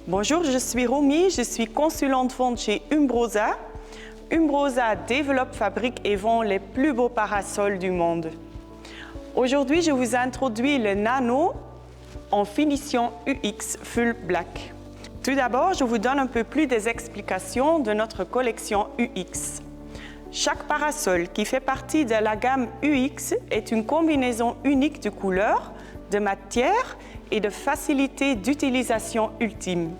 Bonjour, je suis Romy, je suis consultante vente chez Umbrosa. Umbrosa développe, fabrique et vend les plus beaux parasols du monde. Aujourd'hui, je vous introduis le Nano en finition UX Full Black. Tout d'abord, je vous donne un peu plus des explications de notre collection UX. Chaque parasol qui fait partie de la gamme UX est une combinaison unique de couleurs, de matières et de facilité d'utilisation ultime.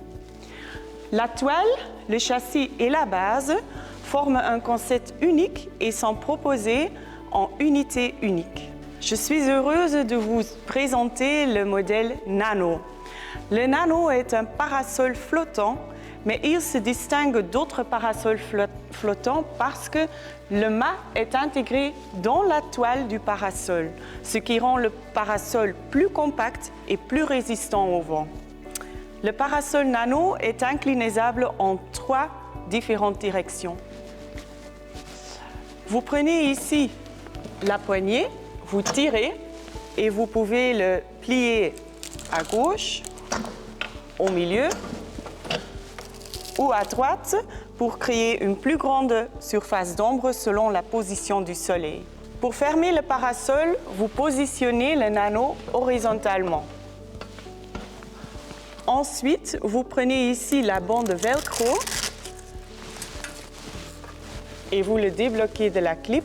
La toile, le châssis et la base forment un concept unique et sont proposés en unité unique. Je suis heureuse de vous présenter le modèle Nano. Le Nano est un parasol flottant, mais il se distingue d'autres parasols flottants parce que le mât est intégré dans la toile du parasol, ce qui rend le parasol plus compact et plus résistant au vent. Le parasol Nano est inclinable en 3 différentes directions. Vous prenez ici la poignée, vous tirez et vous pouvez le plier à gauche, au milieu ou à droite pour créer une plus grande surface d'ombre selon la position du soleil. Pour fermer le parasol, vous positionnez le Nano horizontalement. Ensuite, vous prenez ici la bande velcro et vous le débloquez de la clip.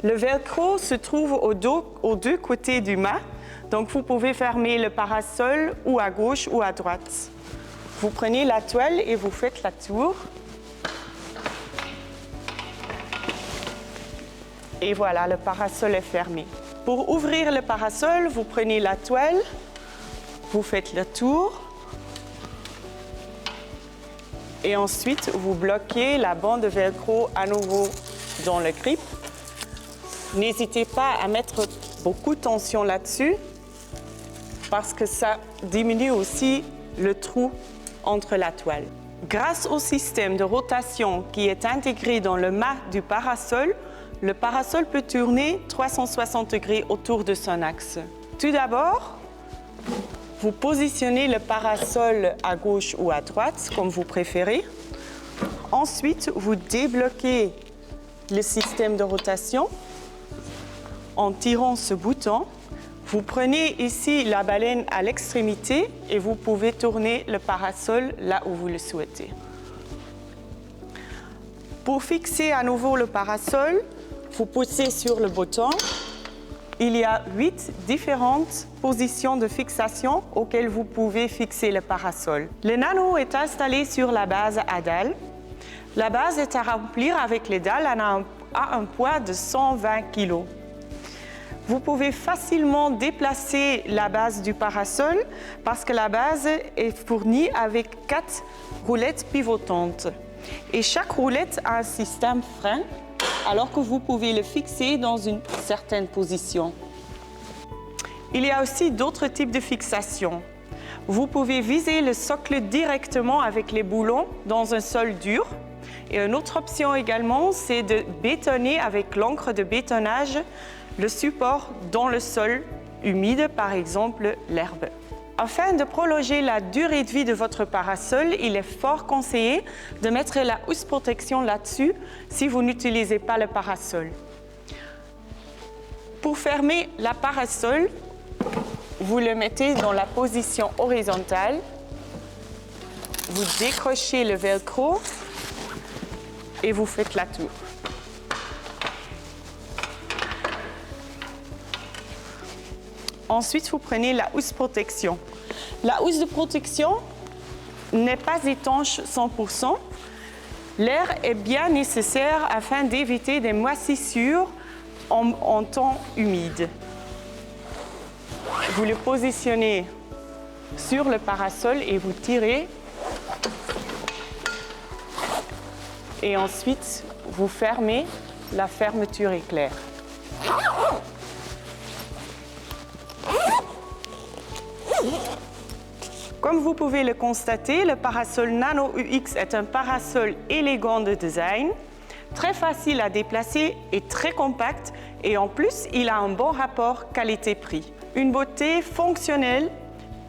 Le velcro se trouve aux deux côtés du mât, donc vous pouvez fermer le parasol ou à gauche ou à droite. Vous prenez la toile et vous faites la tour. Et voilà, le parasol est fermé. Pour ouvrir le parasol, vous prenez la toile, vous faites le tour. Et ensuite, vous bloquez la bande velcro à nouveau dans le grip. N'hésitez pas à mettre beaucoup de tension là-dessus parce que ça diminue aussi le trou entre la toile. Grâce au système de rotation qui est intégré dans le mât du parasol, le parasol peut tourner 360 degrés autour de son axe. Tout d'abord, vous positionnez le parasol à gauche ou à droite, comme vous préférez. Ensuite, vous débloquez le système de rotation en tirant ce bouton. Vous prenez ici la baleine à l'extrémité et vous pouvez tourner le parasol là où vous le souhaitez. Pour fixer à nouveau le parasol, vous poussez sur le bouton. Il y a 8 différentes positions de fixation auxquelles vous pouvez fixer le parasol. Le Nano est installé sur la base à dalles. La base est à remplir avec les dalles à un poids de 120 kg. Vous pouvez facilement déplacer la base du parasol parce que la base est fournie avec 4 roulettes pivotantes. Et chaque roulette a un système frein, alors que vous pouvez le fixer dans une certaine position. Il y a aussi d'autres types de fixation. Vous pouvez viser le socle directement avec les boulons dans un sol dur. Et une autre option également, c'est de bétonner avec l'encre de bétonnage le support dans le sol humide, par exemple l'herbe. Afin de prolonger la durée de vie de votre parasol, il est fort conseillé de mettre la housse protection là-dessus si vous n'utilisez pas le parasol. Pour fermer la parasol, vous le mettez dans la position horizontale. Vous décrochez le velcro et vous faites la tour. Ensuite, vous prenez la housse protection. La housse de protection n'est pas étanche 100%. L'air est bien nécessaire afin d'éviter des moisissures en temps humide. Vous le positionnez sur le parasol et vous tirez. Et ensuite, vous fermez. La fermeture éclair. Comme vous pouvez le constater, le parasol Nano UX est un parasol élégant de design, très facile à déplacer et très compact, et en plus, il a un bon rapport qualité-prix. Une beauté fonctionnelle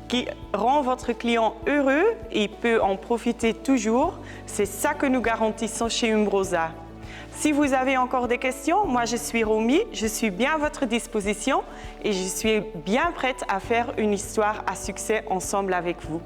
qui rend votre client heureux et peut en profiter toujours. C'est ça que nous garantissons chez Umbrosa. Si vous avez encore des questions, moi je suis Romy, je suis bien à votre disposition et je suis bien prête à faire une histoire à succès ensemble avec vous.